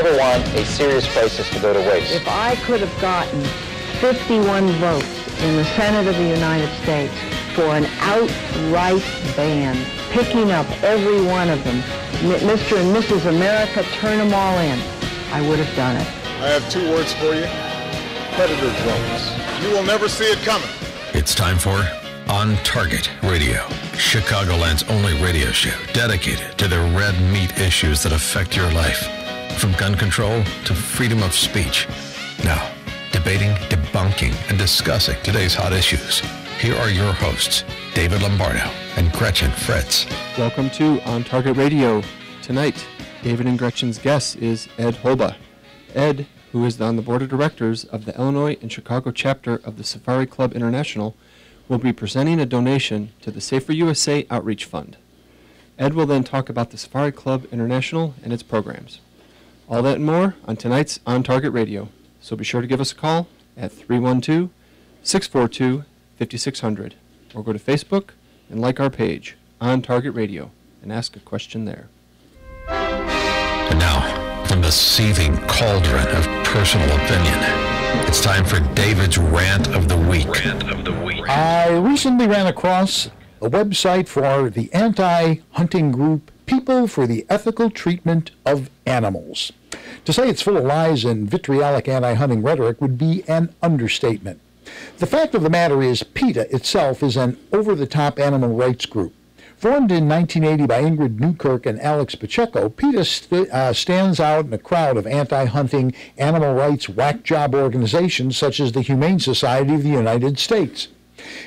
never want a serious crisis to go to waste. If I could have gotten 51 votes in the Senate of the United States for an outright ban, picking up every one of them, Mr. and Mrs. America, turn them all in, I would have done it. I have two words for you: predator drones. You will never see it coming. It's time for On Target Radio, Chicagoland's only radio show dedicated to the red meat issues that affect your life, from gun control to freedom of speech. Now, debating, debunking, and discussing today's hot issues. Here are your hosts, David Lombardo and Gretchen Fritz. Welcome to On Target Radio. Tonight, David and Gretchen's guest is Ed Holba. Ed, who is on the board of directors of the Illinois and Chicago chapter of the Safari Club International, will be presenting a donation to the Safer USA Outreach Fund. Ed will then talk about the Safari Club International and its programs. All that and more on tonight's On Target Radio. So be sure to give us a call at 312-642-5600 or go to Facebook and like our page, On Target Radio, and ask a question there. And now, from the seething cauldron of personal opinion, it's time for David's Rant of the Week. I recently ran across a website for the anti-hunting group People for the Ethical Treatment of Animals. To say it's full of lies and vitriolic anti-hunting rhetoric would be an understatement. The fact of the matter is, PETA itself is an over-the-top animal rights group. Formed in 1980 by Ingrid Newkirk and Alex Pacheco, PETA stands out in a crowd of anti-hunting animal rights whack-job organizations such as the Humane Society of the United States.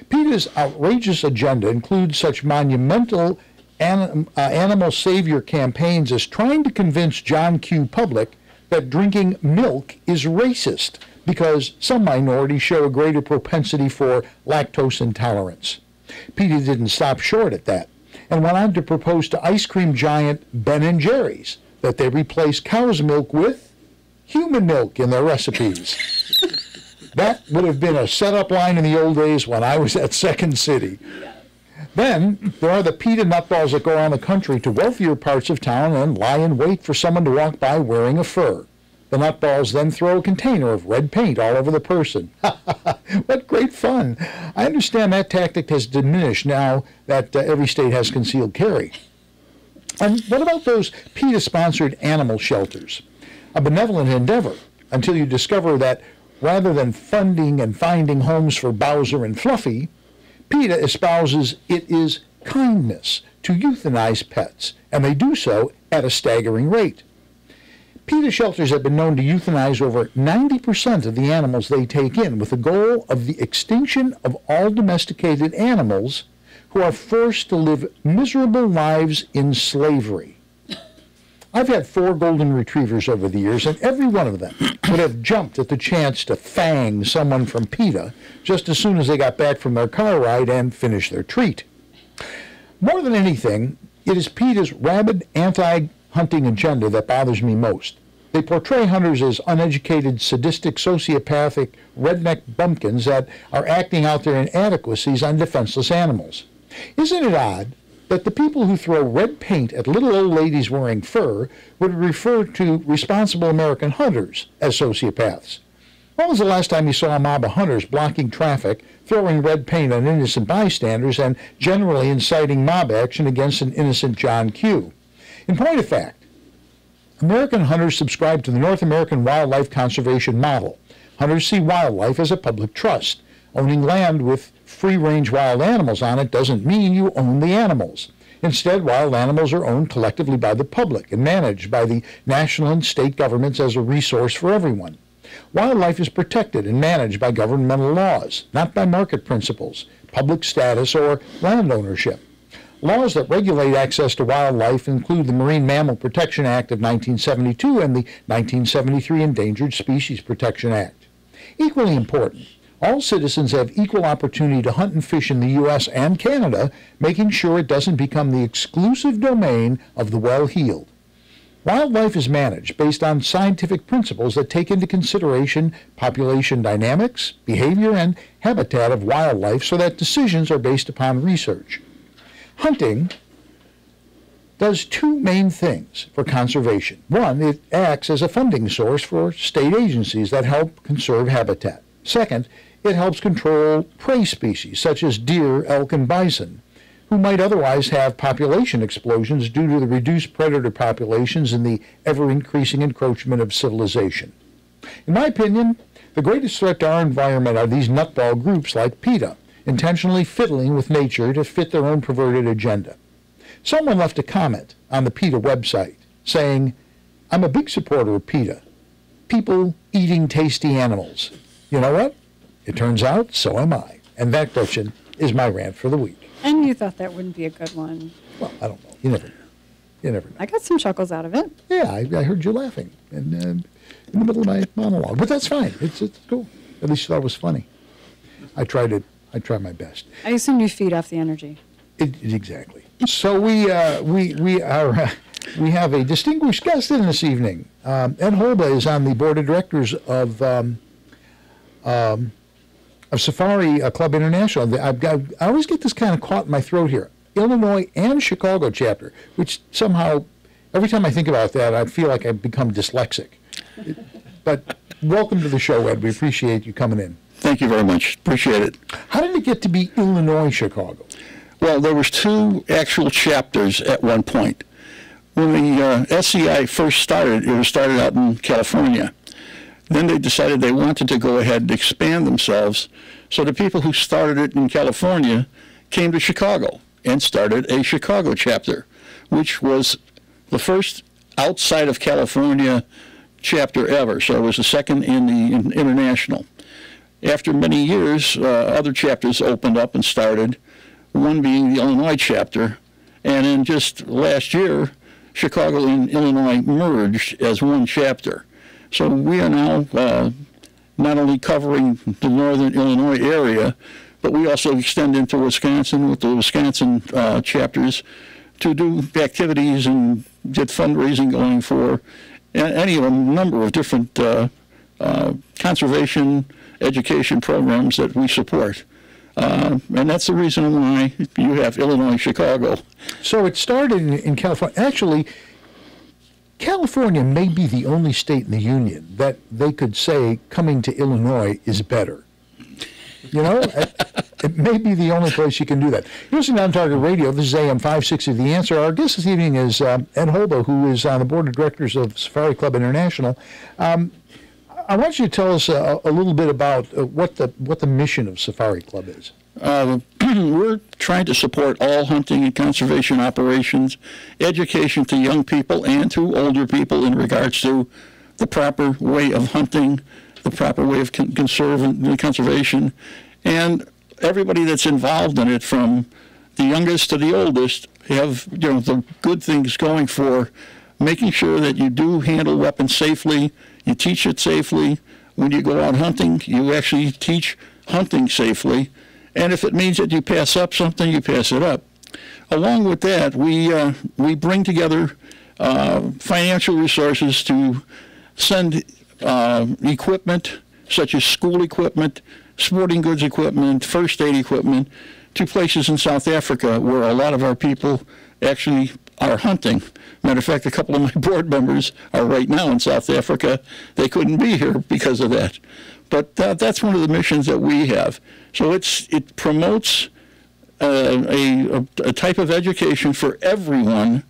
PETA's outrageous agenda includes such monumental animal savior campaigns as trying to convince John Q. Public that drinking milk is racist because some minorities show a greater propensity for lactose intolerance. PETA didn't stop short at that and went on to propose to ice cream giant Ben & Jerry's that they replace cow's milk with human milk in their recipes. That would have been a setup line in the old days when I was at Second City. Then there are the PETA nutballs that go around the country to wealthier parts of town and lie in wait for someone to walk by wearing a fur. The nutballs then throw a container of red paint all over the person. What great fun. I understand that tactic has diminished now that every state has concealed carry. And what about those PETA-sponsored animal shelters? A benevolent endeavor until you discover that rather than funding and finding homes for Bowser and Fluffy, PETA espouses it is kindness to euthanize pets, and they do so at a staggering rate. PETA shelters have been known to euthanize over 90% of the animals they take in, with the goal of the extinction of all domesticated animals who are forced to live miserable lives in slavery. I've had 4 golden retrievers over the years, and every one of them would have jumped at the chance to fang someone from PETA just as soon as they got back from their car ride and finished their treat. More than anything, it is PETA's rabid anti-hunting agenda that bothers me most. They portray hunters as uneducated, sadistic, sociopathic, redneck bumpkins that are acting out their inadequacies on defenseless animals. Isn't it odd that the people who throw red paint at little old ladies wearing fur would refer to responsible American hunters as sociopaths? When was the last time you saw a mob of hunters blocking traffic, throwing red paint on innocent bystanders, and generally inciting mob action against an innocent John Q? In point of fact, American hunters subscribe to the North American wildlife conservation model. Hunters see wildlife as a public trust. Owning land with free-range wild animals on it doesn't mean you own the animals. Instead, wild animals are owned collectively by the public and managed by the national and state governments as a resource for everyone. Wildlife is protected and managed by governmental laws, not by market principles, public status, or land ownership. Laws that regulate access to wildlife include the Marine Mammal Protection Act of 1972 and the 1973 Endangered Species Protection Act. Equally important, all citizens have equal opportunity to hunt and fish in the U.S. and Canada, making sure it doesn't become the exclusive domain of the well-heeled. Wildlife is managed based on scientific principles that take into consideration population dynamics, behavior, and habitat of wildlife so that decisions are based upon research. Hunting does two main things for conservation. One, it acts as a funding source for state agencies that help conserve habitat. Second, it helps control prey species such as deer, elk, and bison, who might otherwise have population explosions due to the reduced predator populations and the ever-increasing encroachment of civilization. In my opinion, the greatest threat to our environment are these nutball groups like PETA, intentionally fiddling with nature to fit their own perverted agenda. Someone left a comment on the PETA website saying, "I'm a big supporter of PETA. People eating tasty animals." You know what? It turns out, so am I. And that, Gretchen, is my rant for the week. And you thought that wouldn't be a good one. Well, I don't know. You never know. I got some chuckles out of it. Yeah, I heard you laughing in the middle of my monologue. But that's fine. It's cool. At least you thought it was funny. I tried my best. I assume you feed off the energy. Exactly. So we have a distinguished guest in this evening. Ed Holba is on the board of directors of Safari Club International. I always get this kind of caught in my throat here. Illinois and Chicago chapter, which somehow, every time I think about that, I feel like I've become dyslexic. But welcome to the show, Ed. We appreciate you coming in. Thank you very much. Appreciate it. How did it get to be Illinois Chicago? Well, there was two actual chapters at one point. When the SCI first started, it was started out in California. Then they decided they wanted to go ahead and expand themselves. So the people who started it in California came to Chicago and started a Chicago chapter, which was the first outside of California chapter ever. So it was the second in the international. After many years, other chapters opened up and started, one being the Illinois chapter. And then just last year, Chicago and Illinois merged as one chapter. So we are now not only covering the northern Illinois area, but we also extend into Wisconsin with the Wisconsin chapters to do activities and get fundraising going for any of a number of different conservation education programs that we support. And that's the reason why you have Illinois Chicago. So it started in California. Actually, California may be the only state in the union that they could say coming to Illinois is better. You know, it may be the only place you can do that. You're listening to On Target Radio. This is AM560 The Answer. Our guest this evening is Ed Holba, who is on the board of directors of Safari Club International. I want you to tell us a little bit about what the mission of Safari Club is. We're trying to support all hunting and conservation operations, education to young people and to older people in regards to the proper way of hunting, the proper way of conservation, and everybody that's involved in it, from the youngest to the oldest, have the good things going for making sure that you do handle weapons safely, you teach it safely. When you go out hunting, you actually teach hunting safely. And if it means that you pass up something, you pass it up. Along with that, we bring together financial resources to send equipment, such as school equipment, sporting goods equipment, first aid equipment, to places in South Africa where a lot of our people actually are hunting. Matter of fact, a couple of my board members are right now in South Africa. They couldn't be here because of that. But that's one of the missions that we have. So it promotes a type of education for everyone,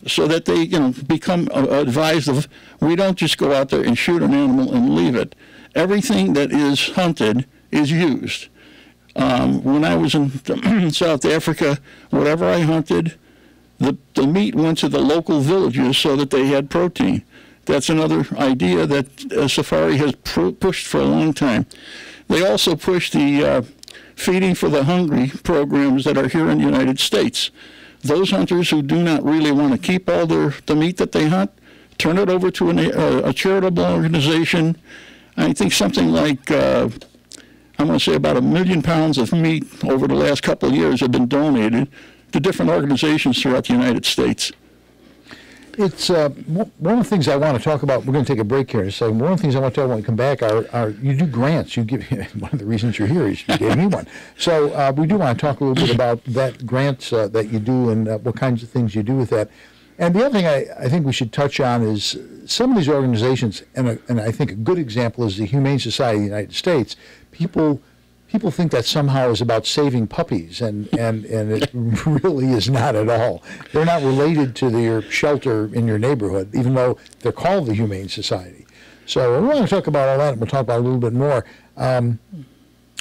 so that they become advised of, we don't just go out there and shoot an animal and leave it. Everything that is hunted is used. When I was in South Africa, whatever I hunted, the meat went to the local villages so that they had protein. That's another idea that Safari has pushed for a long time. They also push the feeding for the hungry programs that are here in the United States. Those hunters who do not really want to keep all the meat that they hunt, turn it over to a charitable organization. I think something like, I'm going to say about 1 million pounds of meat over the last couple of years have been donated to different organizations throughout the United States. It's one of the things I want to talk about. We're going to take a break here in a second. One of the things I want to talk about when we come back are you do grants. You give one of the reasons you're here is you gave me one. So we do want to talk a little bit about that grants that you do and what kinds of things you do with that. And the other thing I think we should touch on is some of these organizations, and I think a good example is the Humane Society of the United States. People think that somehow is about saving puppies, and it really is not at all. They're not related to your shelter in your neighborhood, even though they're called the Humane Society. So we want to talk about all that, and we'll talk about it a little bit more.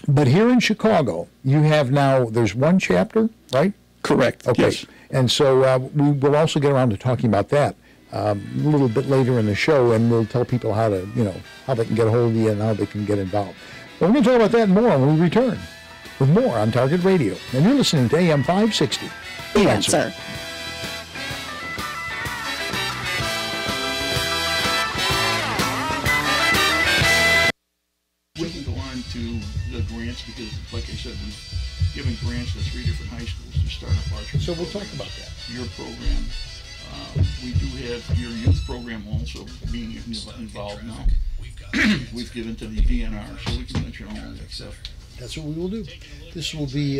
But here in Chicago, you have now, there's one chapter, right? Correct. Okay. Yes. And so we will also get around to talking about that a little bit later in the show, and we'll tell people how to, how they can get a hold of you and how they can get involved. But we're going to talk about that and more when we return with more on Target Radio. And you're listening to AM560 The Answer. We can go on to the grants because, like I said, we've given grants to 3 different high schools to start up archery. So we'll talk about that. Your program. We do have your youth program also being involved now. We've given to the DNR, so we can mention all of that stuff. That's what we will do. This will be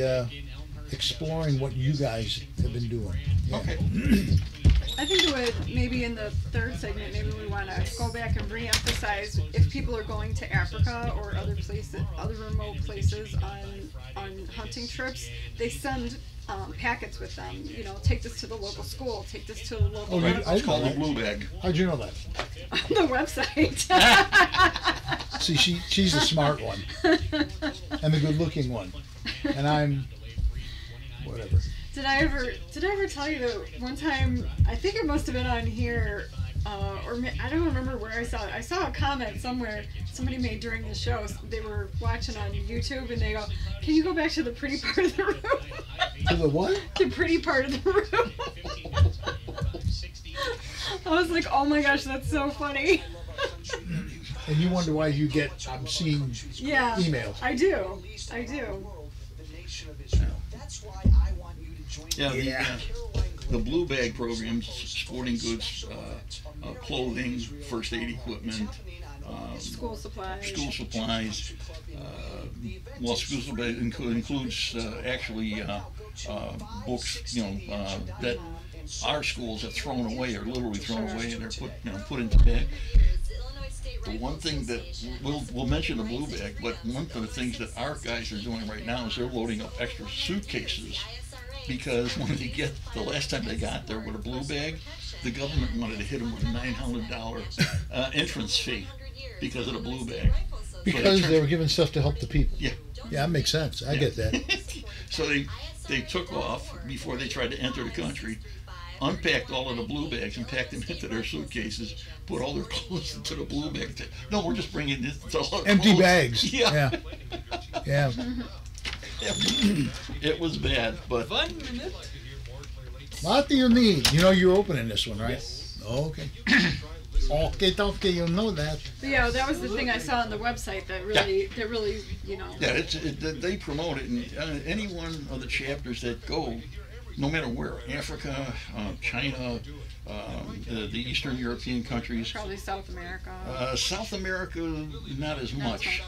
exploring what you guys have been doing. Yeah. Okay. I think it would, maybe in the third segment, maybe we want to go back and re-emphasize if people are going to Africa or other places, other remote places on hunting trips, they send packets with them. Take this to the local school, take this to the local. It's called a blue bag. How'd you know that? On the website. See, she's the smart one and the good-looking one, and I'm whatever. Did I ever tell you that one time? I think it must have been on here, or I don't remember where I saw it. I saw a comment somewhere somebody made during the show. They were watching on YouTube, and they go, "Can you go back to the pretty part of the room?" To the what? The pretty part of the room. I was like, "Oh my gosh, that's so funny." And you wonder why you get obscene emails. I do. Yeah, the blue bag programs, sporting goods, clothing, first aid equipment, school supplies. School supplies includes actually books, that our schools have thrown away or literally thrown away, and they're put into bag. The one thing that we'll mention the blue bag, but one of the things that our guys are doing right now is they're loading up extra suitcases, because when they get, the last time they got there with a blue bag, the government wanted to hit them with a $900 entrance fee because of the blue bag. Because they were giving stuff to help the people. Yeah. Yeah, that makes sense. I get that. So they took off before they tried to enter the country, unpacked all of the blue bags and packed them into their suitcases, put all their clothes into the blue bag. No, we're just bringing this empty bags. Yeah. Yeah. It was bad, but... 1 minute. What do you need? You're opening this one, right? Yes. Okay. Okay, you know that. But yeah, that was the thing I saw on the website that really, Yeah, they promote it, and any one of the chapters that go, no matter where, Africa, China, the Eastern European countries. Probably South America. South America, not as much.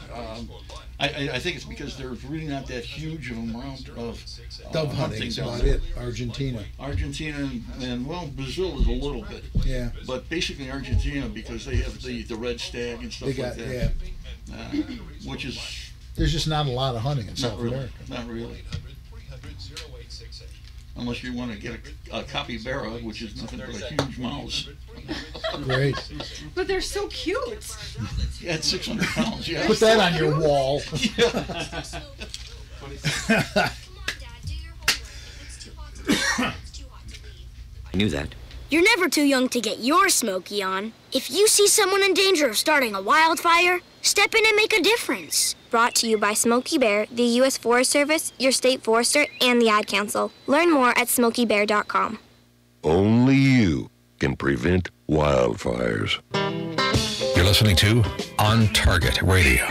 I think it's because there's really not that huge of amount of dove hunting is about it. Argentina, and well, Brazil is a little bit. Yeah. But basically Argentina, because they have the red stag and stuff like that. Yeah. Which is... There's just not a lot of hunting in South America. Not really. Unless you want to get a capybara, which is nothing but a huge mouse. Great. But they're so cute. Yeah, it's 600 pounds. Yeah. Put that on your wall. I knew that. You're never too young to get your smoky on. If you see someone in danger of starting a wildfire, step in and make a difference. Brought to you by Smokey Bear, the U.S. Forest Service, your state forester, and the Ad Council. Learn more at smokeybear.com. Only you can prevent wildfires. You're listening to On Target Radio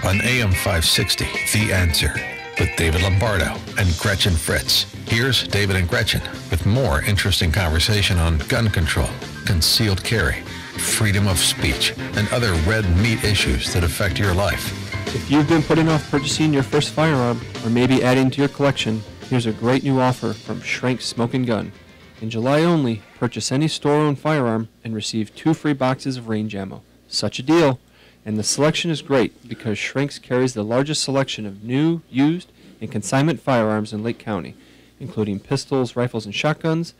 on AM560 The Answer with David Lombardo and Gretchen Fritz. Here's David and Gretchen with more interesting conversation on gun control, concealed carry, freedom of speech, and other red meat issues that affect your life. If you've been putting off purchasing your first firearm, or maybe adding to your collection, here's a great new offer from Schrank's Smoke & Gun. In July only, purchase any store-owned firearm and receive 2 free boxes of range ammo. Such a deal! And the selection is great because Schrank's carries the largest selection of new, used, and consignment firearms in Lake County, including pistols, rifles, and shotguns,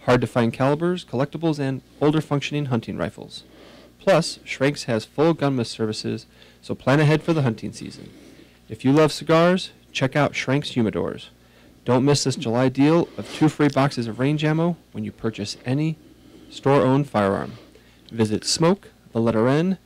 hard-to-find calibers, collectibles, and older functioning hunting rifles. Plus, Schrank's has full gunless services, so plan ahead for the hunting season. If you love cigars, check out Schrank's Humidors. Don't miss this July deal of 2 free boxes of range ammo when you purchase any store-owned firearm. Visit smoke.gun.org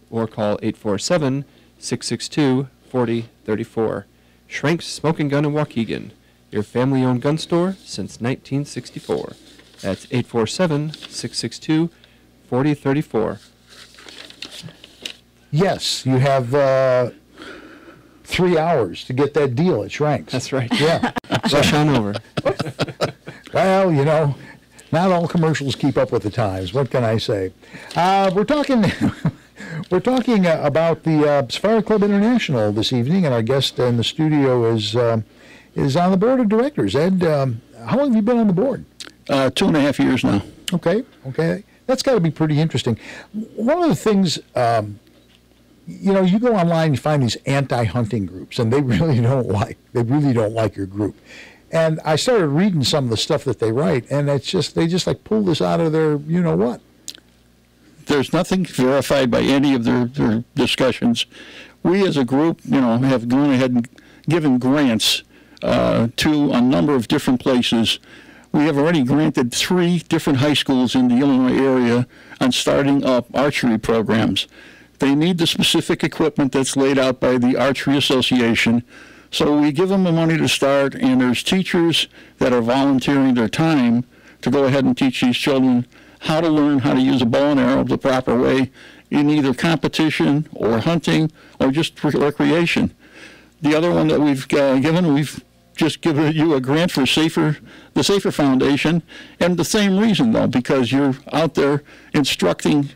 or call 847-662-4034. Schrank's Smoke & Gun in Waukegan, your family-owned gun store since 1964. That's 847-662-4034. Yes, you have 3 hours to get that deal at Schrank's. That's right. Yeah. Rush on over. Well, you know, not all commercials keep up with the times. What can I say? We're talking about the Safari Club International this evening, and our guest in the studio is on the board of directors. Ed, how long have you been on the board? 2.5 years now. Okay. That's got to be pretty interesting. One of the things, you know, you go online, you find these anti-hunting groups, and they really don't like your group. And I started reading some of the stuff that they write, and they just like pull this out of their, you know what. There's nothing verified by any of their discussions. We as a group, you know, have gone ahead and given grants to a number of different places. We have already granted 3 different high schools in the Illinois area on starting up archery programs. They need the specific equipment that's laid out by the Archery Association. So we give them the money to start, and there's teachers that are volunteering their time to go ahead and teach these children how to learn how to use a bow and arrow the proper way in either competition or hunting or just recreation. The other one that we've we've just given you a grant for the Safer Foundation, and the same reason, though, because you're out there instructing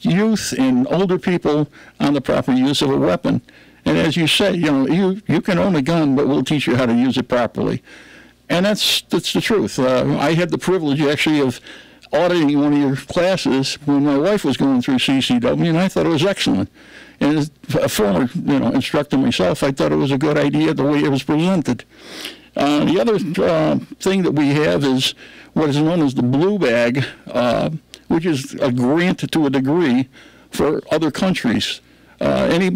youth and older people on the proper use of a weapon. And as you say, you know, you can own a gun, but we'll teach you how to use it properly. And that's the truth. I had the privilege, actually, of auditing one of your classes when my wife was going through CCW, and I thought it was excellent. And as a former, you know, instructor myself, I thought it was a good idea the way it was presented. The other thing that we have is what is known as the Blue Bag, which is a grant to a degree for other countries. Any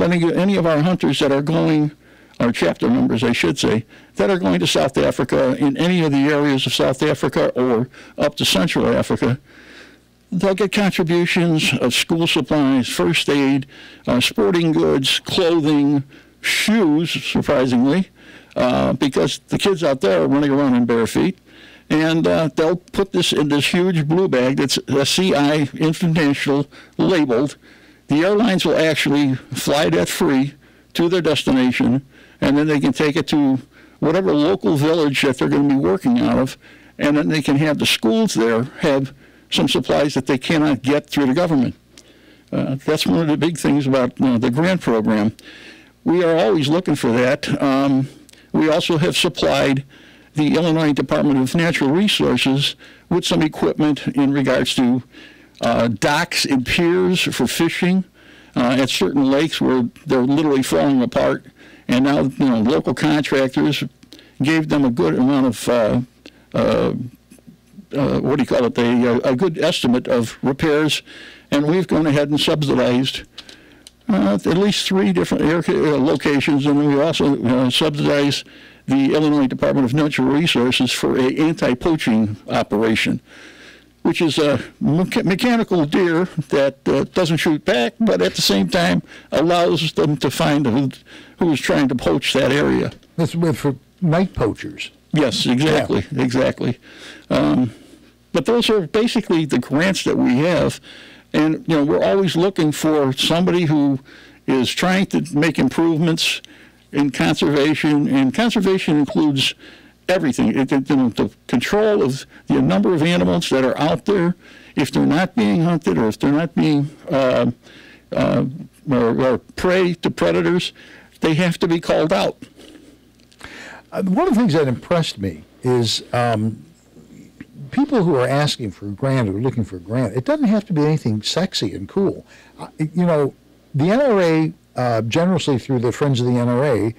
of our hunters that are going, our chapter members, I should say, that are going to South Africa, in any of the areas of South Africa or up to Central Africa, they'll get contributions of school supplies, first aid, sporting goods, clothing, shoes, surprisingly, because the kids out there are running around in bare feet. And they'll put this in this huge blue bag that's a CI International labeled. The airlines will actually fly that free to their destination, and then they can take it to whatever local village that they're going to be working out of, and then they can have the schools there have some supplies that they cannot get through the government. That's one of the big things about the grant program. We are always looking for that. We also have supplied the Illinois Department of Natural Resources with some equipment in regards to docks and piers for fishing at certain lakes where they're literally falling apart. And now, local contractors gave them a good amount of, a good estimate of repairs. And we've gone ahead and subsidized at least 3 different locations. And we also subsidized the Illinois Department of Natural Resources for an anti-poaching operation, which is a mechanical deer that doesn't shoot back, but at the same time allows them to find who is trying to poach that area. That's for night poachers. Yes, exactly, yeah. Exactly. But those are basically the grants that we have, and we're always looking for somebody who is trying to make improvements in conservation, and conservation includes everything. The control of the number of animals that are out there, if they're not being hunted or if they're not being or prey to predators, they have to be called out. One of the things that impressed me is people who are asking for a grant or looking for a grant. It doesn't have to be anything sexy and cool. You know, the NRA, generously through the Friends of the NRA,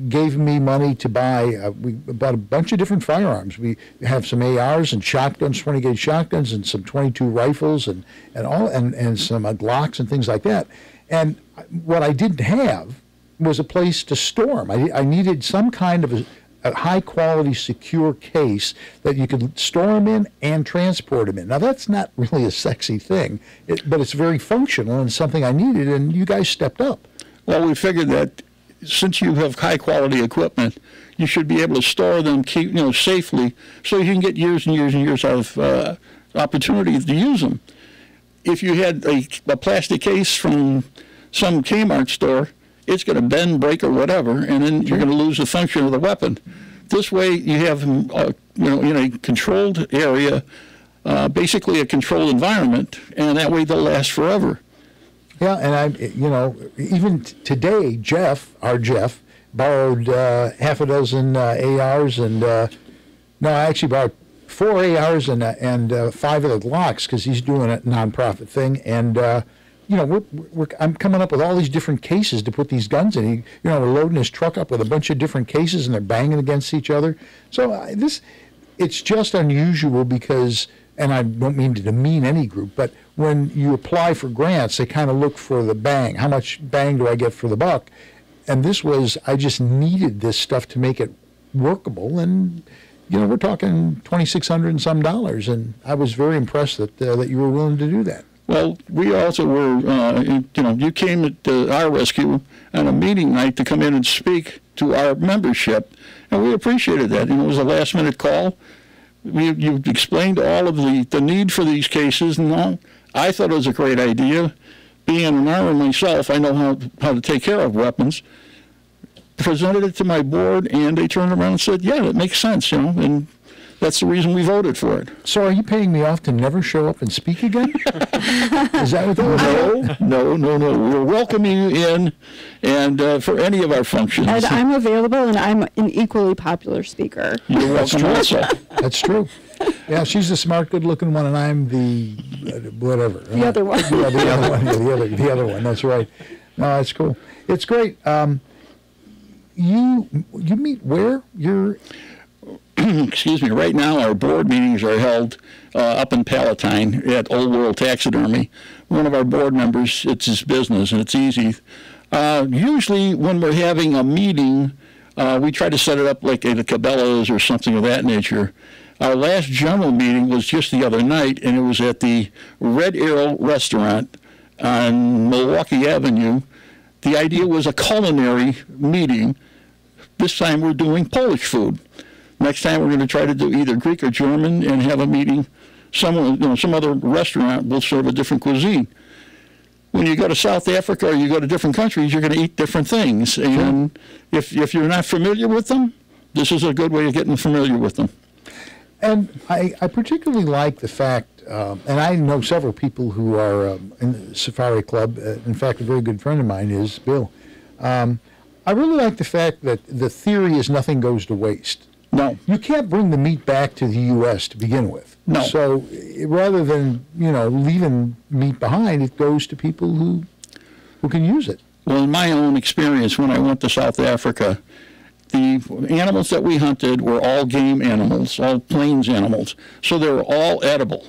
gave me money to buy, we bought a bunch of different firearms. We have some ARs and shotguns, 20-gauge shotguns, and some 22 rifles and some Glocks and things like that. And what I didn't have was a place to store them. I needed some kind of a high-quality, secure case that you could store them in and transport them in. Now, that's not really a sexy thing, but it's very functional and something I needed, and you guys stepped up. Well, we figured that since you have high-quality equipment, you should be able to store them, safely, so you can get years and years and years out of opportunity to use them. If you had a plastic case from some Kmart store, it's going to bend, break, or whatever, and then you're going to lose the function of the weapon. This way, you have them, in a controlled area, basically a controlled environment, and that way they'll last forever. Yeah, and even today, our Jeff, borrowed half a dozen ARs, and no, I actually borrowed 4 ARs and 5 of the Glocks because he's doing a nonprofit thing, and I'm coming up with all these different cases to put these guns in. We're loading his truck up with a bunch of different cases, and they're banging against each other. So it's just unusual because, and I don't mean to demean any group, but when you apply for grants, they kind of look for the bang. How much bang do I get for the buck? And I just needed this stuff to make it workable, and we're talking $2,600 and some dollars, and I was very impressed that you were willing to do that. Well, we also were, you came at our rescue on a meeting night to come in and speak to our membership, and we appreciated that. It was a last-minute call. You explained all of the need for these cases, and all. I thought it was a great idea. Being an armor myself, I know how to take care of weapons. Presented it to my board, and they turned around and said, yeah, that makes sense, and that's the reason we voted for it. So are you paying me off to never show up and speak again? Is that what that was? No. We're welcoming you in, and for any of our functions. And I'm available, and I'm an equally popular speaker. You're welcome also. That's true. Yeah, she's the smart, good-looking one, and I'm the whatever. The other one. Yeah, the other one. Yeah, the other one. That's right. No, that's cool. It's great. You meet where? Excuse me, right now our board meetings are held up in Palatine at Old World Taxidermy. One of our board members, it's his business, and it's easy. Usually when we're having a meeting, we try to set it up like at the Cabela's or something of that nature. Our last general meeting was just the other night, and it was at the Red Arrow Restaurant on Milwaukee Avenue. The idea was a culinary meeting. This time we're doing Polish food. Next time we're going to try to do either Greek or German and have a meeting. Some other restaurant will serve a different cuisine. When you go to South Africa or you go to different countries, you're going to eat different things. And if you're not familiar with them, this is a good way of getting familiar with them. And I particularly like the fact, and I know several people who are in the Safari Club. In fact, a very good friend of mine is Bill. I really like the fact that the theory is nothing goes to waste. No. You can't bring the meat back to the U.S. to begin with. No. So rather than, leaving meat behind, it goes to people who can use it. Well, in my own experience, when I went to South Africa, the animals that we hunted were all game animals, all plains animals. So they were all edible.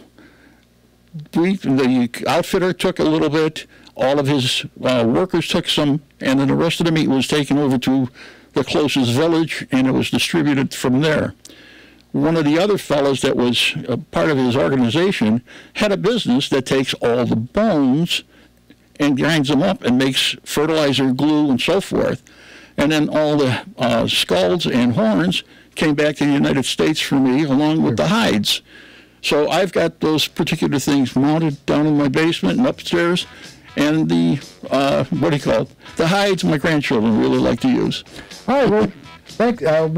The outfitter took a little bit, all of his workers took some, and then the rest of the meat was taken over to the closest village, and it was distributed from there. One of the other fellows that was a part of his organization had a business that takes all the bones and grinds them up and makes fertilizer, glue, and so forth. And then all the skulls and horns came back to the United States for me, along with the hides. So I've got those particular things mounted down in my basement and upstairs. And the, the hides my grandchildren really like to use. All right, well, We'll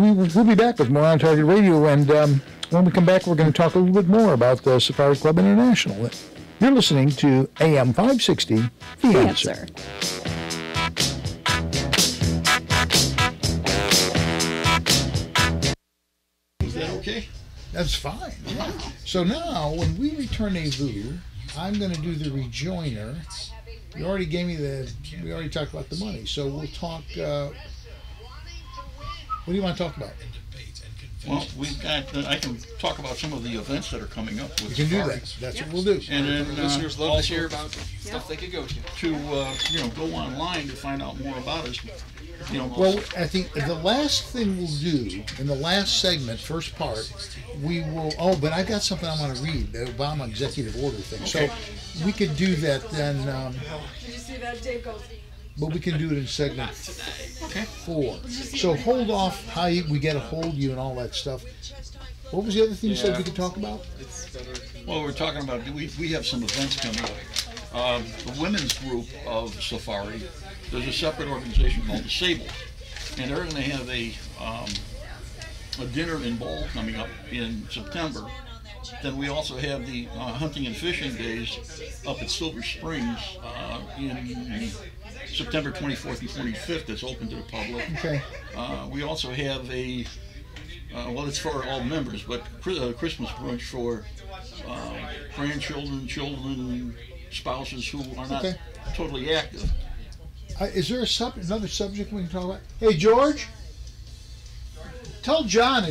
be back with more On Target Radio, and when we come back, we're going to talk a little bit more about the Safari Club International. You're listening to AM560, The Answer. Is that okay? That's fine. Yeah. So now, when we return a VU, I'm going to do the rejoiner. You already gave me we already talked about the money, so we'll talk, what do you want to talk about? Well, we've got, I can talk about some of the events that are coming up. With you can do that. That's what we'll do. And then listeners love to hear about stuff they could go to. Go online to find out more about us. Well, I think the last thing we'll do in the last segment, first part, we will. Oh, but I got something I want to read, the Obama executive order thing. Okay. So we could do that then. Did you see that? Dave goes. But we can do it in segment 4. So hold off how we get a hold of you and all that stuff. What was the other thing you said we could talk about? Well, we're talking about, we have some events coming up. The women's group of Safari, there's a separate organization called Disabled. And they're going to have a dinner and ball coming up in September. Then we also have the hunting and fishing days up at Silver Springs in September 24th and 25th. That's open to the public. Okay. We also have it's for all members, but Christmas brunch for grandchildren, children, spouses who are not totally active. Is there another subject we can talk about? Hey, George, tell John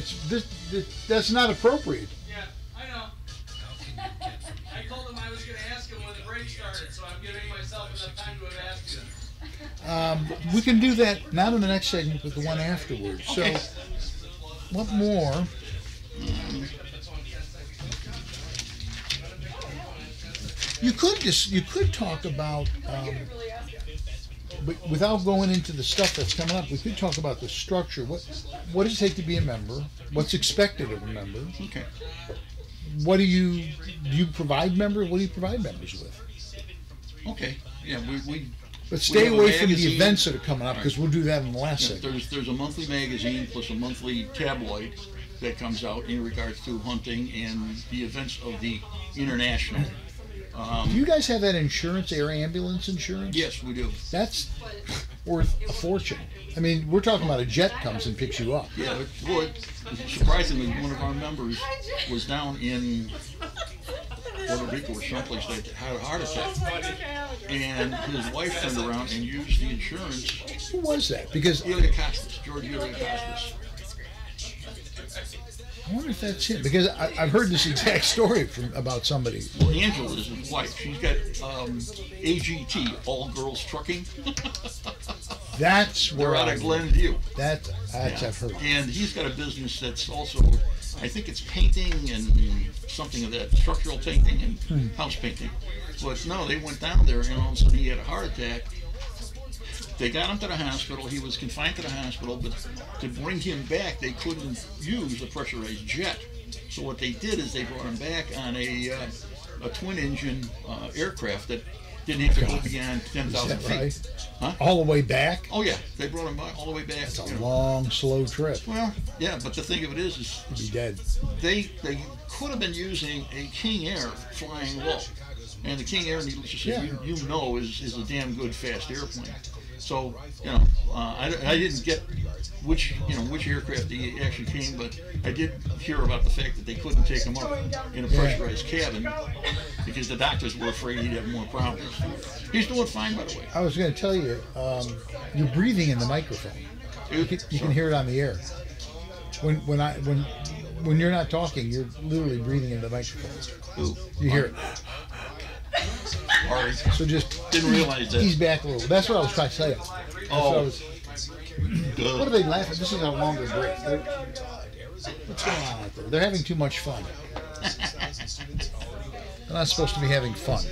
that's not appropriate. I told him I was going to ask him when the break started, so I'm giving myself enough time to have asked him. We can do that not in the next segment, but the one afterwards. Okay. So, what more? You could talk about, but without going into the stuff that's coming up, we could talk about the structure. What does it take to be a member? What's expected of a member? Okay. What do you provide members? What do you provide members with? Okay, yeah, we but stay away from the events that are coming up, because we'll do that in the last segment. There's a monthly magazine plus a monthly tabloid that comes out in regards to hunting and the events of the international. Do you guys have that insurance, air ambulance insurance? Yes, we do. That's worth a fortune. I mean, we're talking about a jet comes and picks you up. Yeah, surprisingly, one of our members was down in Puerto Rico or someplace that had a heart attack, and his wife turned around and used the insurance. Who was that? Because George Costas. I wonder if that's him, because I've heard this exact story about somebody. Well, Angela is his wife. She's got AGT, All Girls Trucking. That's where they're out of Glenview. That's I've heard. And he's got a business that's also, I think it's painting and something of that, structural painting and house painting. But no, they went down there and all of a sudden he had a heart attack. They got him to the hospital. He was confined to the hospital, but to bring him back, they couldn't use a pressurized jet. So what they did is they brought him back on a twin-engine aircraft that didn't have to go beyond 10,000 feet. Right? Huh? All the way back? Oh yeah, they brought him all the way back. That's a long, slow trip. Well, yeah, but the thing of it is he'd be dead. They could have been using a King Air flying low, and the King Air, needless to say, you know, is a damn good fast airplane. So, I didn't get which aircraft he actually came, but I did hear about the fact that they couldn't take him up in a pressurized cabin because the doctors were afraid he'd have more problems. He's doing fine, by the way. I was going to tell you, you're breathing in the microphone. You can hear it on the air. When you're not talking, you're literally breathing in the microphone. Ooh. You hear it. Sorry. So just didn't realize that. Ease back a little. That's what I was trying to tell you. What are they laughing? This is a longer break. What's going on out there? They're having too much fun. They're not supposed to be having fun.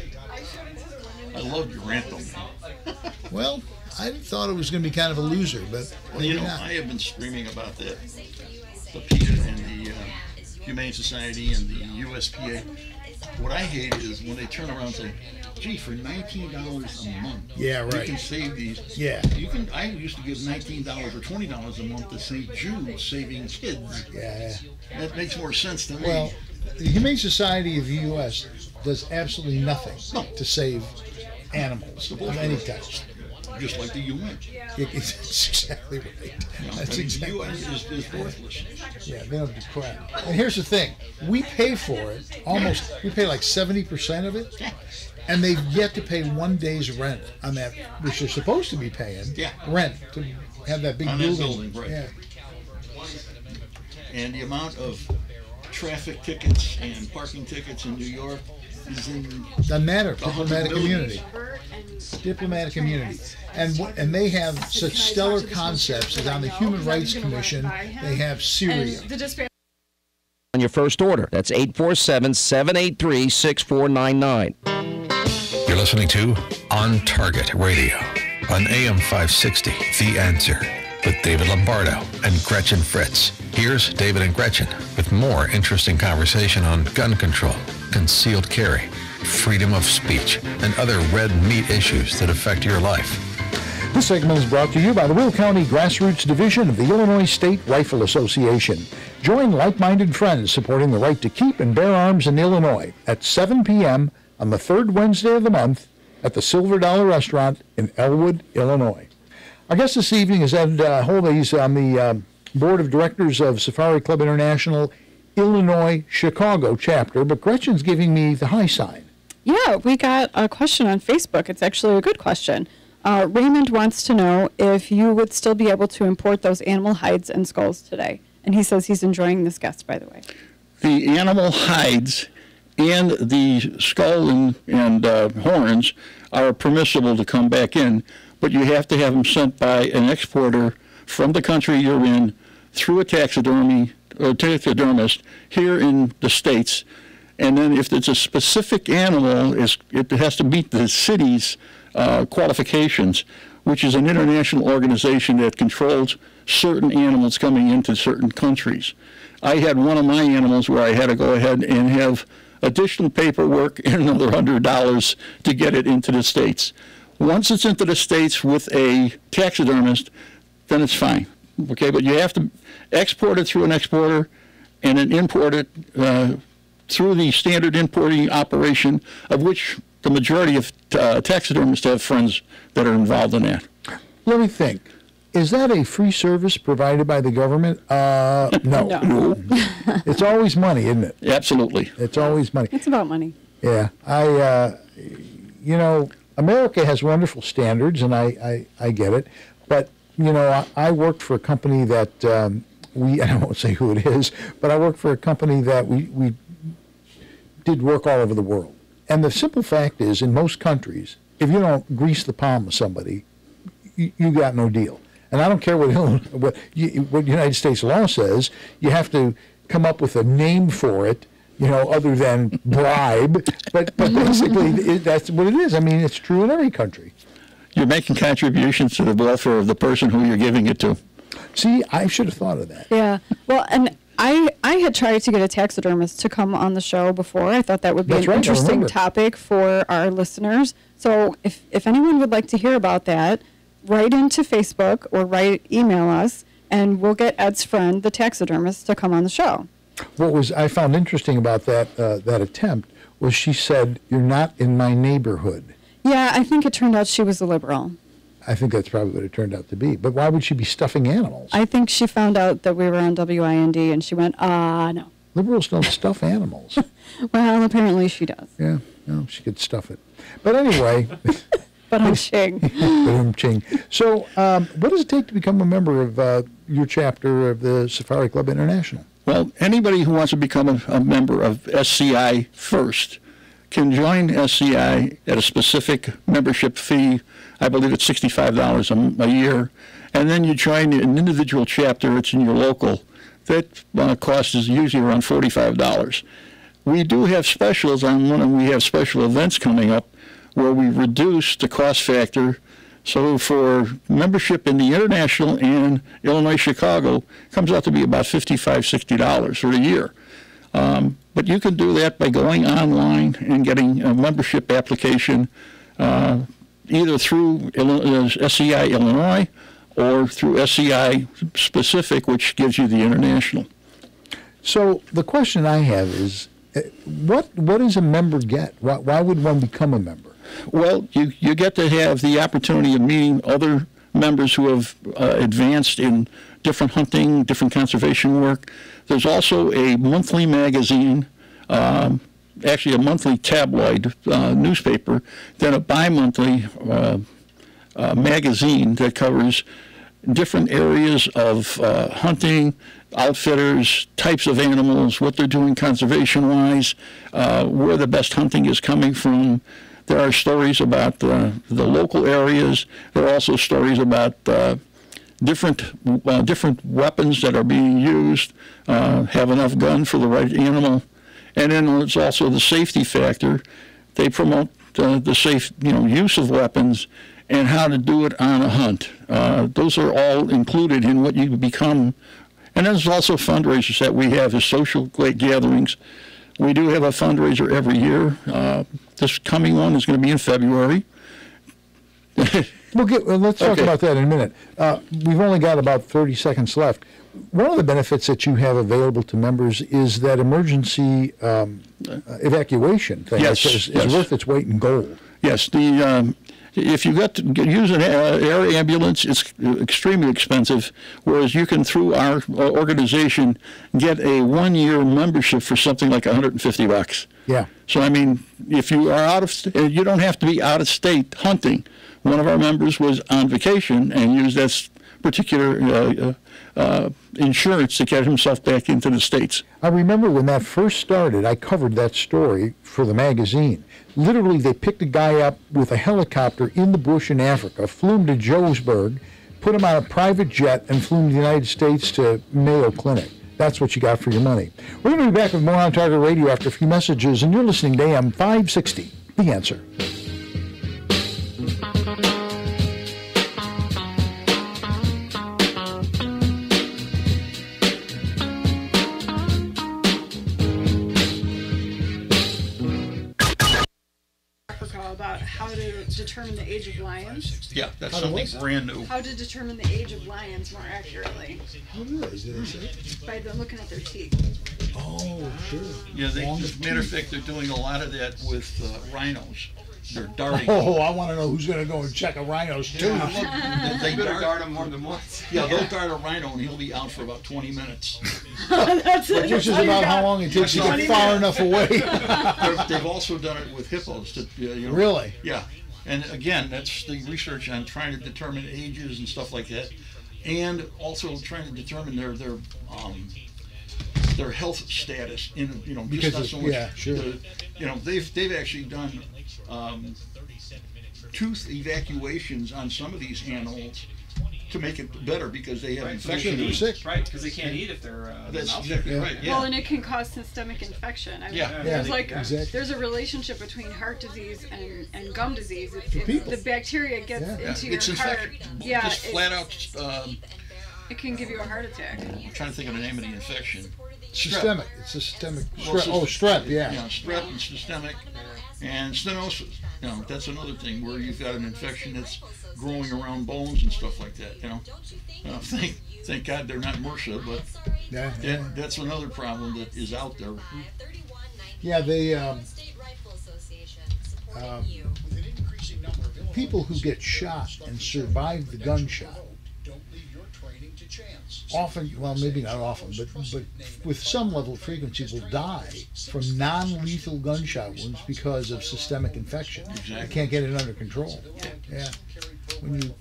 I love your rant, though. Well, I thought it was going to be kind of a loser, but maybe not. I have been screaming about that. The PETA and the Humane Society and the USPA. what I hate is when they turn around and say, gee, for $19 a month, yeah, right, you can save these. Yeah. You can. I used to give $19 or $20 a month to St. Jude saving kids. Yeah. That makes more sense to me. Well, the Humane Society of the U.S. does absolutely nothing to save animals of any type. Just like the UN. It's exactly right. That's exactly the UN is worthless. Yeah, they don't do crap. And here's the thing. We pay for it, we pay like 70% of it, and they've yet to pay 1 day's rent on that, which they're supposed to be paying, rent, to have that big building. Right. Yeah. And the amount of traffic tickets and parking tickets in New York is in doesn't matter. Diplomatic community. Diplomatic community. And they have such stellar concepts that on the Human Rights Commission, they have Syria. On your first order. That's 847-783-6499. You're listening to On Target Radio on AM560 The Answer with David Lombardo and Gretchen Fritz. Here's David and Gretchen with more interesting conversation on gun control, concealed carry, freedom of speech, and other red meat issues that affect your life. This segment is brought to you by the Will County Grassroots Division of the Illinois State Rifle Association. Join like-minded friends supporting the right to keep and bear arms in Illinois at 7 p.m. on the third Wednesday of the month at the Silver Dollar Restaurant in Elwood, Illinois. Our guest this evening is Ed Holba. He's on the Board of Directors of Safari Club International, Illinois, Chicago chapter, but Gretchen's giving me the high sign. Yeah, we got a question on Facebook. It's actually a good question. Raymond wants to know if you would still be able to import those animal hides and skulls today. And he says he's enjoying this guest, by the way. The animal hides and the skull and horns are permissible to come back in, but you have to have them sent by an exporter from the country you're in through a taxidermist here in the States. And then if it's a specific animal, it has to meet the city's qualifications, which is an international organization that controls certain animals coming into certain countries. I had one of my animals where I had to go ahead and have additional paperwork and another $100 to get it into the States. Once it's into the States with a taxidermist, then it's fine. Okay, but you have to export it through an exporter and then import it through the standard importing operation, of which the majority of taxidermists have friends that are involved in that. Let me think. Is that a free service provided by the government? No. No. It's always money, isn't it? Absolutely. It's always money. It's about money. Yeah. America has wonderful standards, and I get it. But, I worked for a company that I won't say who it is, but I worked for a company that we did work all over the world. And the simple fact is, in most countries, if you don't grease the palm of somebody, you got no deal. And I don't care what United States law says. You have to come up with a name for it, other than bribe. But basically, that's what it is. I mean, it's true in every country. You're making contributions to the welfare of the person who you're giving it to. See, I should have thought of that. Yeah. Well, and I had tried to get a taxidermist to come on the show before. I thought that would be an interesting topic for our listeners. So if anyone would like to hear about that, write into Facebook or email us, and we'll get Ed's friend, the taxidermist, to come on the show. What I found interesting about that attempt was she said, "You're not in my neighborhood." Yeah, I think it turned out she was a liberal. I think that's probably what it turned out to be. But why would she be stuffing animals? I think she found out that we were on WIND, and she went, no. Liberals don't stuff animals. Well, apparently she does. Yeah, no, she could stuff it. But anyway. Ba-dum-ching. So what does it take to become a member of your chapter of the Safari Club International? Well, anybody who wants to become a member of SCI first can join SCI at a specific membership fee. I believe it's $65 a year. And then you join an individual chapter. It's in your local. That cost is usually around $45. We do have specials on one, and we have special events coming up where we reduce the cost factor. So for membership in the International and Illinois Chicago, it comes out to be about $55, $60 for the year. But you can do that by going online and getting a membership application either through SCI Illinois or through SCI Specific, which gives you the international. So the question I have is, what does a member get? Why would one become a member? Well, you get to have the opportunity of meeting other members who have advanced in different hunting, different conservation work. There's also a monthly magazine, actually a monthly tabloid newspaper, then a bi-monthly magazine that covers different areas of hunting, outfitters, types of animals, what they're doing conservation-wise, where the best hunting is coming from. There are stories about the local areas. There are also stories about different weapons that are being used, have enough gun for the right animal. And then there's also the safety factor. They promote the safe use of weapons and how to do it on a hunt. Those are all included in what you become. And there's also fundraisers that we have as social gatherings. We do have a fundraiser every year. This coming one is going to be in February. Let's talk about that in a minute. We've only got about 30 seconds left. One of the benefits that you have available to members is that emergency evacuation thing. Yes, is worth its weight in gold. Yes, if you use an air ambulance, it's extremely expensive, whereas you can, through our organization, get a 1-year membership for something like $150. Yeah. So, I mean, if you are you don't have to be out of state hunting. One of our members was on vacation and used that particular insurance to get himself back into the States. I remember when that first started, I covered that story for the magazine. Literally, they picked a guy up with a helicopter in the bush in Africa, flew him to Johannesburg, put him on a private jet, and flew him to the United States to Mayo Clinic. That's what you got for your money. We're going to be back with more on Target Radio after a few messages, and you're listening to AM560, The Answer. About how to determine the age of lions. Yeah, that's something brand new. How to determine the age of lions more accurately. By them looking at their teeth. Oh, sure. Yeah, as a matter of fact, they're doing a lot of that with rhinos. They're darting. Oh, I want to know who's going to go and check a rhino's tooth. They better dart him more than once. Yeah, they'll dart a rhino and he'll be out for about 20 minutes. Which is about how long it takes to get far enough away. They've also done it with hippos. Really? Yeah. And again, that's the research on trying to determine ages and stuff like that, and also trying to determine their health status. Because not so much. Yeah, sure. They've actually done tooth evacuations on some of these animals to make it better because they have infection. They're sick. Right, because they can't eat if they're that's exactly right. Yeah. Well, and it can cause systemic infection. I mean, there's a relationship between heart disease and gum disease. If the bacteria gets into your heart, just flat out. It can give you a heart attack. I'm trying to think of the name of the infection. Systemic. It's systemic. Strep. Yeah. Yeah, strep and systemic, and stenosis. That's another thing where you've got an infection that's growing around bones and stuff like that. Thank God they're not MRSA, but that's another problem that is out there. Yeah, they people who get shot and survive the gunshot often, well, maybe not often, but with some level of frequency will die from non-lethal gunshot wounds because of systemic infection. Exactly. They can't get it under control. Yeah. When you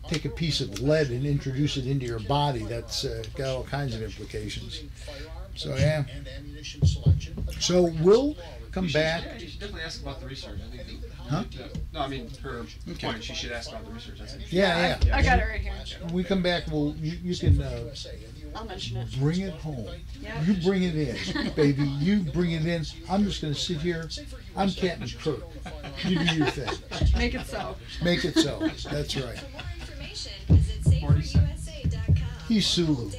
take a piece of lead and introduce it into your body, that's got all kinds of implications. So, yeah. So we'll come back. You should definitely ask about the research. I think Huh? No, I mean her point. She should ask about the research. Yeah. I got it right here. When we come back, you can I'll mention it. bring it home. Yep. You bring it in, baby. You bring it in. I'm just going to sit here. I'm Captain Kirk. You do your thing. Make it so. Make it so. That's right. He's Sulu.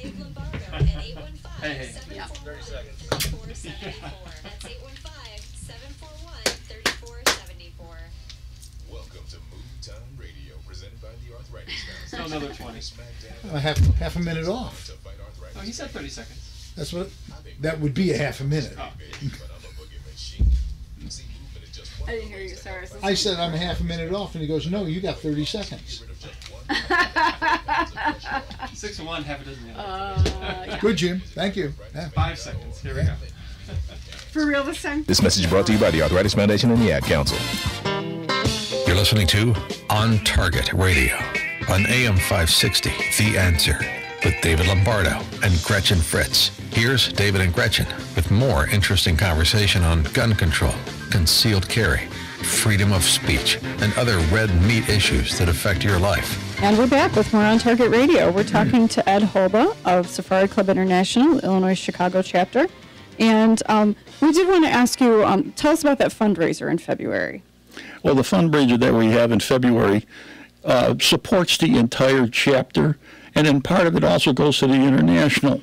Hey. Yeah. 30 seconds. 474. That's 815-741-3474. Welcome to Mood Time Radio, presented by the Arthritis Foundation. No, another 20. Half a minute off. Oh, he said 30 seconds. That's what. That would be a half a minute. Oh. I didn't hear you, sorry. I said I'm a half a minute off, and he goes, "No, you got 30 seconds." 6 and 1, half a dozen. Yeah. Good, Jim. Thank you. Yeah. 5 seconds. Here we go. For real this time? This message brought to you by the Arthritis Foundation and the Ad Council. You're listening to On Target Radio on AM560 The Answer with David Lombardo and Gretchen Fritz. Here's David and Gretchen with more interesting conversation on gun control, concealed carry, freedom of speech, and other red meat issues that affect your life. And we're back with more On Target Radio. We're talking to Ed Holba of Safari Club International, Illinois Chicago chapter. And we did want to ask you, tell us about that fundraiser in February. Well, the fundraiser that we have in February supports the entire chapter, and then part of it also goes to the international.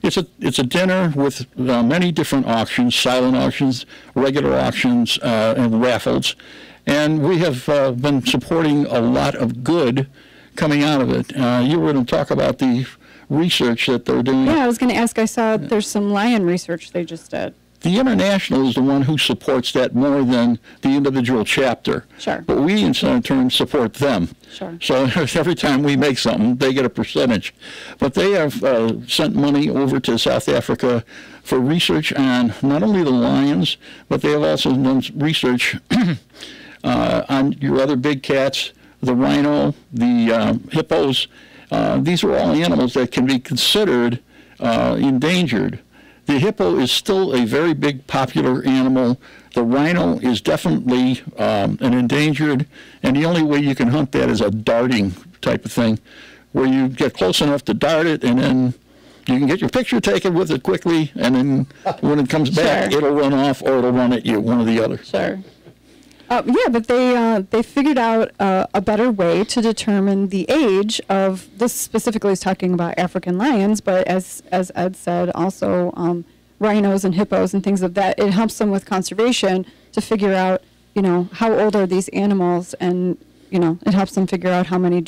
It's a dinner with many different auctions, silent auctions, regular auctions, and raffles. And we have been supporting a lot of good coming out of it. You were going to talk about the research that they're doing. Yeah, I was going to ask, I saw there's some lion research they just did. The international is the one who supports that more than the individual chapter. Sure. But we, in turn, support them. Sure. So every time we make something, they get a percentage. But they have sent money over to South Africa for research on not only the lions, but they have also done research on your other big cats, the rhino, the hippos. These are all animals that can be considered endangered. The hippo is still a very big popular animal. The rhino is definitely an endangered, and the only way you can hunt that is a darting type of thing, where you get close enough to dart it, and then you can get your picture taken with it quickly, and then when it comes back, Sure. it'll run off or it'll run at you, one or the other. Sure. Yeah, but they figured out a better way to determine the age of, this specifically is talking about African lions, but as Ed said, also rhinos and hippos and things of that. It helps them with conservation to figure out, how old are these animals, and, it helps them figure out how many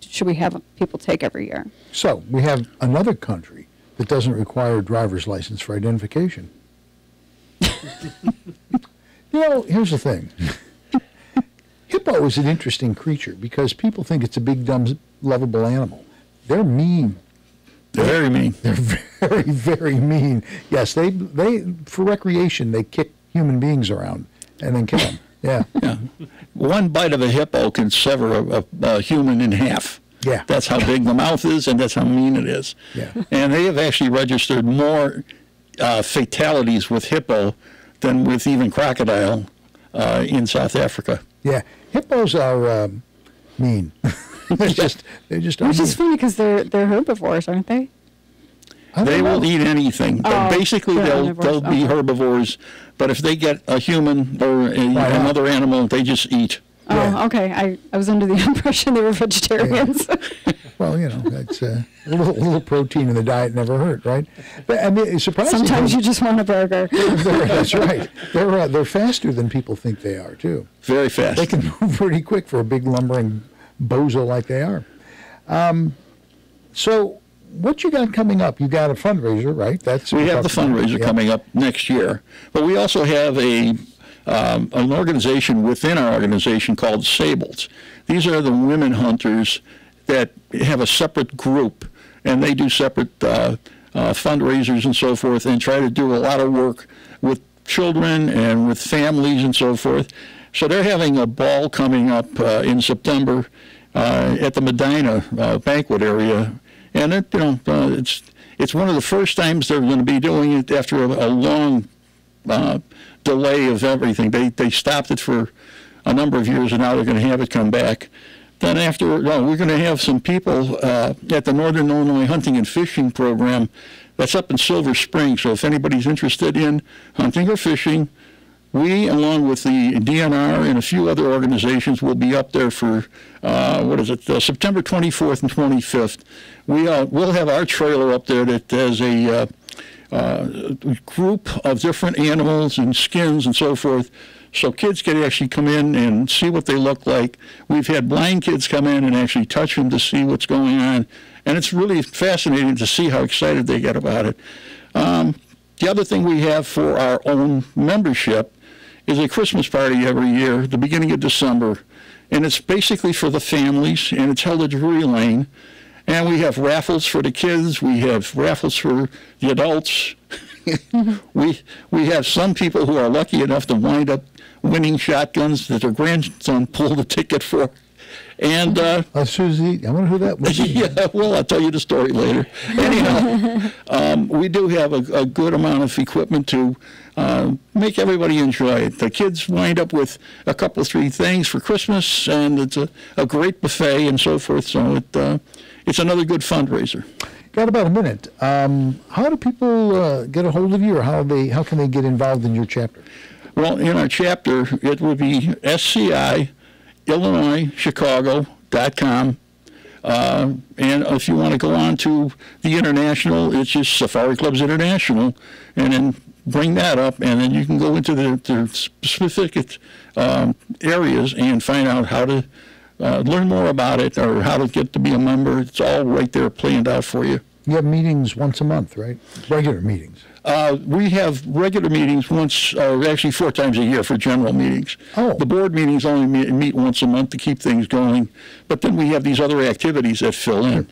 should we have people take every year. So we have another country that doesn't require a driver's license for identification. Here's the thing. Hippo is an interesting creature because people think it's a big, dumb, lovable animal. They're mean. They're very mean. They're very, very mean. Yes, they for recreation, they kick human beings around and then kill them. Yeah. Yeah. One bite of a hippo can sever a human in half. Yeah. That's how big the mouth is, and that's how mean it is. Yeah. And they have actually registered more fatalities with hippo than with even crocodile in South Africa. Yeah. Hippos are mean. they're just Which is funny because they're herbivores, aren't they? They will eat anything. But basically, they're they'll be herbivores. But if they get a human or another animal, they just eat. Oh, okay. I was under the impression they were vegetarians. Yeah. Well, that's a little protein in the diet never hurt, right? But I mean, it's surprising. Sometimes you just want a burger. That's right. They're faster than people think they are, too. Very fast. They can move pretty quick for a big lumbering bozo like they are. So what you got coming up? You got a fundraiser, right? We have the fundraiser coming up next year, but we also have an organization within our organization called Sables. These are the women hunters that have a separate group, and they do separate fundraisers and so forth, and try to do a lot of work with children and with families and so forth. So they're having a ball coming up in September at the Medina banquet area, and it's one of the first times they're going to be doing it after a long delay of everything. They stopped it for a number of years, and now they're going to have it come back. Then we're going to have some people at the Northern Illinois Hunting and Fishing Program that's up in Silver Spring. So if anybody's interested in hunting or fishing, we, along with the DNR and a few other organizations, will be up there for, September 24th and 25th. We'll have our trailer up there that has a group of different animals and skins and so forth, so kids can actually come in and see what they look like. We've had blind kids come in and actually touch them to see what's going on, and it's really fascinating to see how excited they get about it. The other thing we have for our own membership is a Christmas party every year, the beginning of December, and it's basically for the families, and it's held at Drury Lane. And we have raffles for the kids. We have raffles for the adults. We have some people who are lucky enough to wind up winning shotguns that their grandson pulled a ticket for. And Susie, I wonder who that was. Yeah, well, I'll tell you the story later. Anyhow, we do have a good amount of equipment to make everybody enjoy it. The kids wind up with a couple, 3 things for Christmas, and it's a great buffet and so forth. So it's another good fundraiser. Got about a minute. How do people get a hold of you, or how can they get involved in your chapter? Well, in our chapter, it would be SCI, IllinoisChicago.com. And if you want to go on to the international, it's just Safari Clubs International, and then bring that up, and then you can go into the specific areas and find out how to learn more about it or how to get to be a member. It's all right there planned out for you. You have meetings once a month, right? Regular meetings. We have regular meetings actually 4 times a year for general meetings. Oh. The board meetings only meet once a month to keep things going, but then we have these other activities that fill in.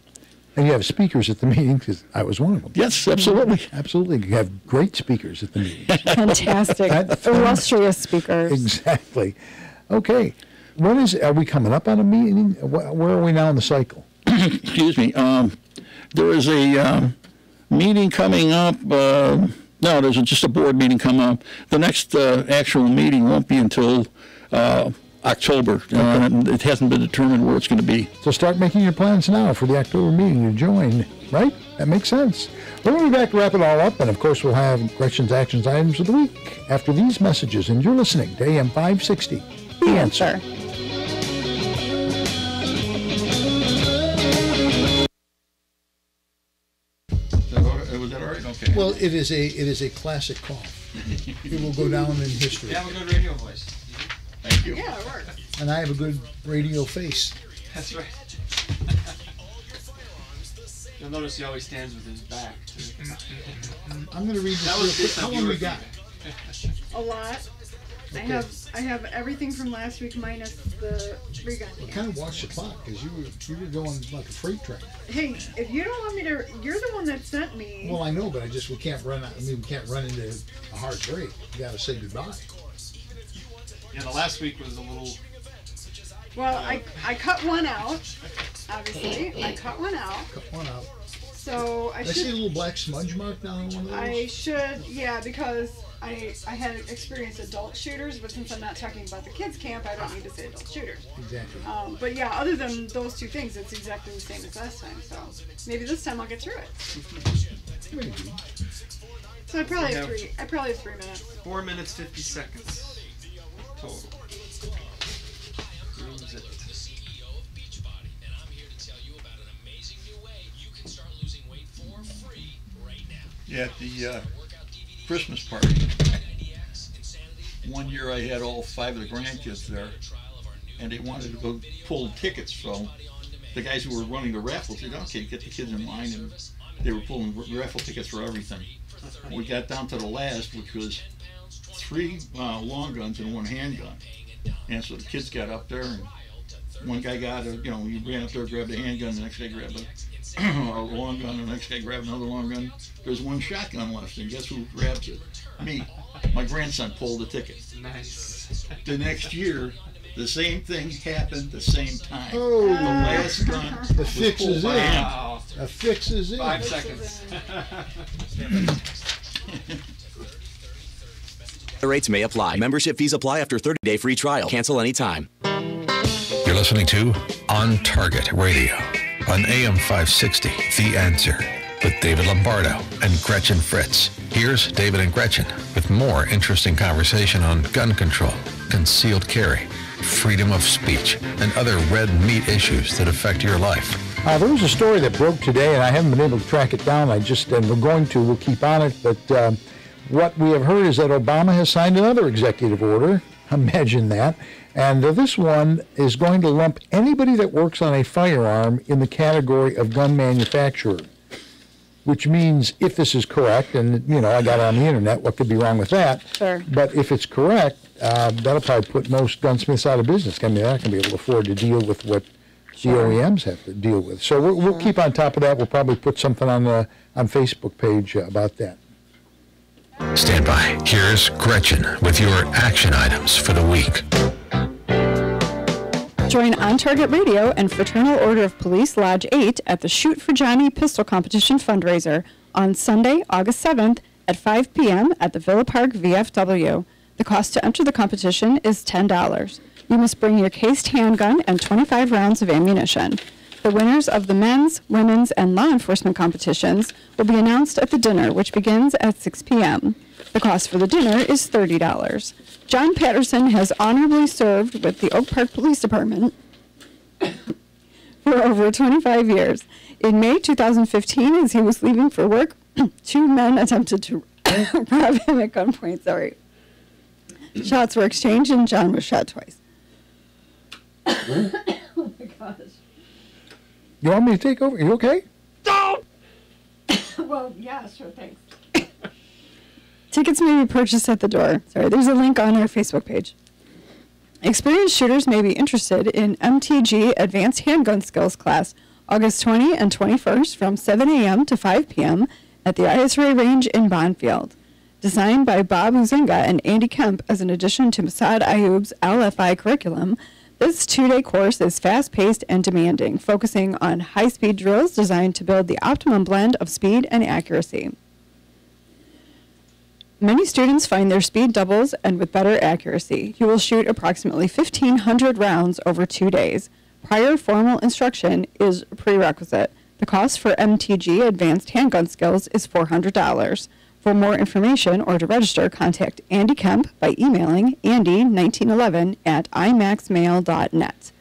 And you have speakers at the meetings, because I was one of them. Yes, absolutely. Absolutely. You have great speakers at the meetings. Fantastic. Illustrious speakers. Exactly. Okay. Are we coming up on a meeting? Where are we now in the cycle? Excuse me. There is a meeting coming up. No, there's just a board meeting coming up. The next actual meeting won't be until October. It hasn't been determined where it's going to be. So start making your plans now for the October meeting to join, right? That makes sense. We're going to be back to wrap it all up, and of course we'll have Gretchen's Actions Items of the Week after these messages, and you're listening to AM560, The Answer. Was that all right? Okay. Well, it is a classic cough. It will go down in history. You have a good radio voice. Thank you. Yeah, it works. And I have a good radio face. That's right. You'll notice he always stands with his back. I'm going to read That this was real quick. How long we got? A lot. Okay. I have everything from last week minus the three-gun. Kind of watch the clock, because you were going like a freight train. Hey, if you don't want me to, you're the one that sent me. Well, I know, but we can't run out. I mean, we can't run into a hard break. You got to say goodbye. Yeah, the last week was a little. Well, I cut one out. Obviously, I cut one out. Cut one out. So I should. see a little black smudge mark down on one of those. I should, yeah, because I had experienced adult shooters, but since I'm not talking about the kids camp, I don't need to say adult shooters. Exactly. But yeah, other than those 2 things, it's exactly the same as last time. So maybe this time I'll get through it. So I probably have 3. I probably have 3 minutes. 4 minutes 50 seconds total. Cruise it. Yeah, at the Christmas party. One year I had all 5 of the grandkids there, and they wanted to go pull tickets. So the guys who were running the raffle said, "Okay, get the kids in line," and they were pulling raffle tickets for everything. We got down to the last, which was 3 long guns and 1 handgun. And so the kids got up there, and one guy got he ran up there, grabbed a handgun, the next guy grabbed a long gun, the next guy grabbed another long gun. There's 1 shotgun left, and guess who grabs it? Me. My grandson pulled the ticket. Nice. The next year, the same thing happened the same time. Oh. The last gun The fix is in. Wow. A fix is in. 5 seconds. The rates may apply. Membership fees apply after 30-day free trial. Cancel anytime. You're listening to On Target Radio on AM560 The Answer. with David Lombardo and Gretchen Fritz. Here's David and Gretchen with more interesting conversation on gun control, concealed carry, freedom of speech, and other red meat issues that affect your life. There was a story that broke today, and I haven't been able to track it down. We'll keep on it. But what we have heard is that Obama has signed another executive order. Imagine that. And this one is going to lump anybody that works on a firearm in the category of gun manufacturer, which means if this is correct, and, I got it on the internet, what could be wrong with that? Sure. But if it's correct, that'll probably put most gunsmiths out of business. I mean, they're not going to be able to afford to deal with what the OEMs have to deal with. So we'll keep on top of that. We'll probably put something on Facebook page about that. Stand by. Here's Gretchen with your action items for the week. Join On Target Radio and Fraternal Order of Police Lodge 8 at the Shoot for Johnny Pistol Competition fundraiser on Sunday, August 7th at 5 p.m. at the Villa Park VFW. The cost to enter the competition is $10. You must bring your cased handgun and 25 rounds of ammunition. The winners of the men's, women's, and law enforcement competitions will be announced at the dinner, which begins at 6 p.m. The cost for the dinner is $30. John Patterson has honorably served with the Oak Park Police Department for over 25 years. In May 2015, as he was leaving for work, two men attempted to rob him at gunpoint. Shots were exchanged and John was shot twice. Oh my gosh. You want me to take over? You okay? No! Well, yeah, sure, thanks. Tickets may be purchased at the door. There's a link on our Facebook page. Experienced shooters may be interested in MTG Advanced Handgun Skills class, August 20 and 21st from 7 a.m. to 5 p.m. at the ISRA Range in Bonfield. Designed by Bob Uzinga and Andy Kemp as an addition to Masad Ayoub's LFI curriculum, this two-day course is fast-paced and demanding, focusing on high-speed drills designed to build the optimum blend of speed and accuracy. Many students find their speed doubles and with better accuracy. You will shoot approximately 1,500 rounds over 2 days. Prior formal instruction is a prerequisite. The cost for MTG Advanced Handgun Skills is $400. For more information or to register, contact Andy Kemp by emailing andy1911@imaxmail.net.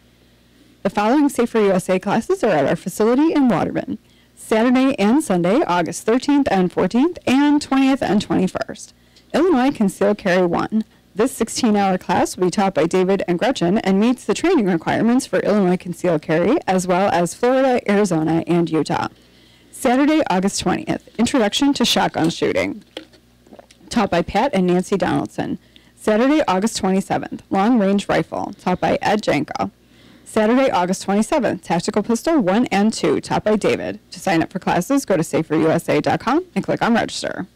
The following Safer USA classes are at our facility in Waterman. Saturday and Sunday, August 13th and 14th, and 20th and 21st. Illinois Concealed Carry 1. This 16-hour class will be taught by David and Gretchen and meets the training requirements for Illinois Concealed Carry, as well as Florida, Arizona, and Utah. Saturday, August 20th, Introduction to Shotgun Shooting, taught by Pat and Nancy Donaldson. Saturday, August 27th, Long Range Rifle, taught by Ed Janko. Saturday, August 27th, Tactical Pistol 1 and 2, taught by David. To sign up for classes, go to saferusa.com and click on Register.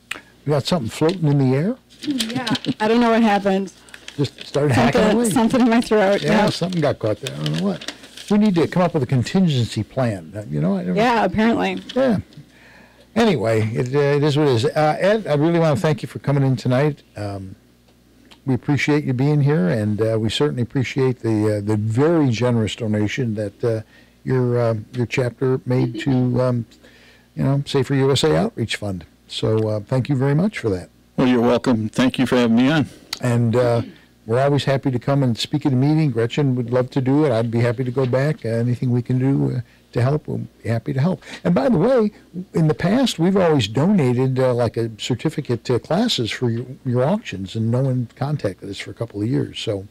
You got something floating in the air? Yeah, I don't know what happened. Just started hacking away. Something in my throat. Yeah, something got caught there. I don't know what. We need to come up with a contingency plan. Yeah, apparently. Yeah. Anyway, it is what it is. Ed, I really want to thank you for coming in tonight. We appreciate you being here, and we certainly appreciate the very generous donation that your chapter made to Safer USA Outreach Fund. So thank you very much for that. Well, you're welcome. Thank you for having me on. And we're always happy to come and speak at a meeting. Gretchen would love to do it. I'd be happy to go back. Anything we can do to help, we'll be happy to help. And by the way, in the past, we've always donated like a certificate to classes for your auctions, and no one contacted us for a couple of years. So,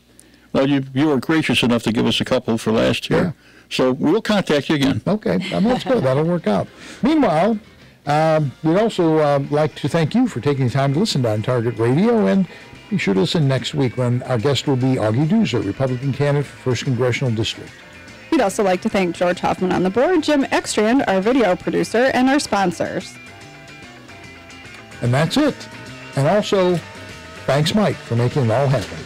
well, you were gracious enough to give us a couple for last year. Yeah. So we'll contact you again. Okay, that's good. That'll work out. Meanwhile, we'd also like to thank you for taking the time to listen to On Target Radio, and be sure to listen next week when our guest will be Augie Doozer, Republican candidate for 1st Congressional District. We'd also like to thank George Hoffman on the board, Jim Ekstrand, our video producer, and our sponsors. And that's it. And also, thanks, Mike, for making it all happen.